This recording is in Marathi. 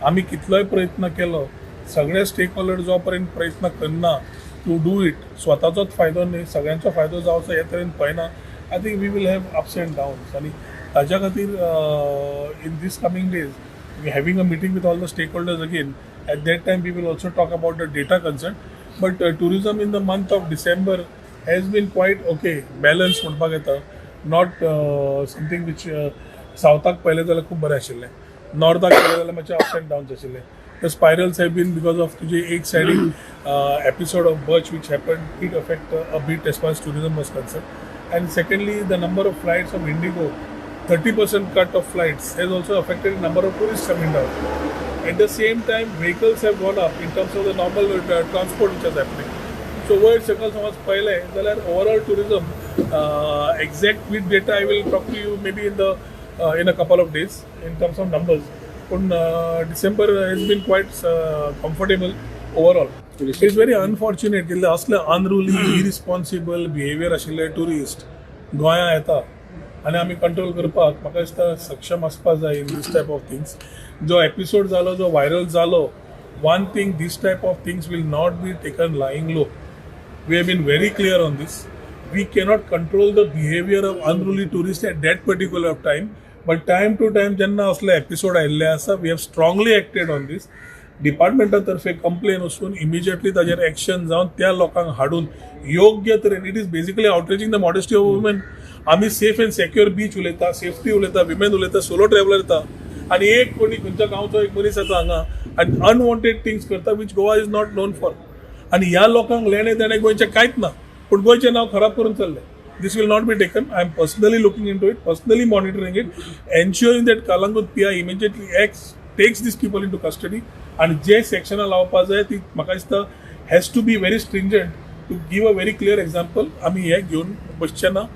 आम्ही कितलोय प्रयत्न केलो, सगळे स्टेक होल्डर जो पर्यंत प्रयत्न करना टू डू इट, स्वताचोच फायदो न्ही सगळ्यांचो फायदो जावचो हे तरेन पळयना. I think we will have ups and downs आनी ताज्या खातीर in these coming days we having a meeting with all the stakeholders again. At that time we will also talk about the data concern. But tourism in the month of December has been quite okay, balance म्हणपाक येता. नॉट समथींग वीच सावथाक पळयलें जाल्यार खूब बरें आशिल्लें, नॉर्थाक पळयलें जाल्यार मातशें अप्स एंड डाउन्स आशिल्ले. The spirals have been because of तुझे एक siding episode of Birch which happened, it affect a bit as far as tourism was concerned. And secondly, the number of flights of Indigo, 30% cut of flights has also affected the number of tourists coming down. At the same time, vehicles have gone up in terms of the normal transport which is happening. So वयर सकल समज पळयलें जाल्यार overall tourism exact with data I will talk to you maybe in a couple of days in terms of numbers. पण December has been quite comfortable overall. It's very unfortunate की असले अनरुली इरिस्पॉन्सिबल बिहेवियर आशिल्ले ट्युरिस्ट गोंयां येता आनी आमी कंट्रोल करपाक म्हाका दिसता सक्षम आसपाक जाय in this type of things. जो एपिसोड जालो, जो व्हायरल जालो, one thing, this type of things will not be taken lying low. We have been very clear on this. We cannot control the behaviour of unruly tourist at that particular time. But time to time जेन्ना असले एपिसोड आयिल्ले आसा, we have strongly acted on this. डिपार्टमेंटा तर्फे कंप्लेन वचून इमिजिएटली ताजेर एक्शन जावन त्या लोकांक हाडून योग्य तरेन, it is basically outreaching the modesty of women. आमी सेफ एंड सेक्युअर बीच उलयता, सेफ्टी उलयता, विमेन उलयता, सोलो ट्रॅव्हलर येता आनी एक कोणी खंयच्या गांवचो एक मनीस येता हांगा आनी अनवॉन्टेड थिंग्स करता which Goa is not non for. आनी ह्या लोकांक लेणे देणे गोंयचें कांयच ना, पूण गोंयचें नांव खराब करून चल्लें. This will not be taken. I am personally looking into it, personally monitoring it, ensuring that Kalangut PI immediately takes these people into custody. And जे सेक्शनां लावपाक जाय ती म्हाका दिसता has to be very stringent to give a very clear example. आमी हे घेवन बसचे ना.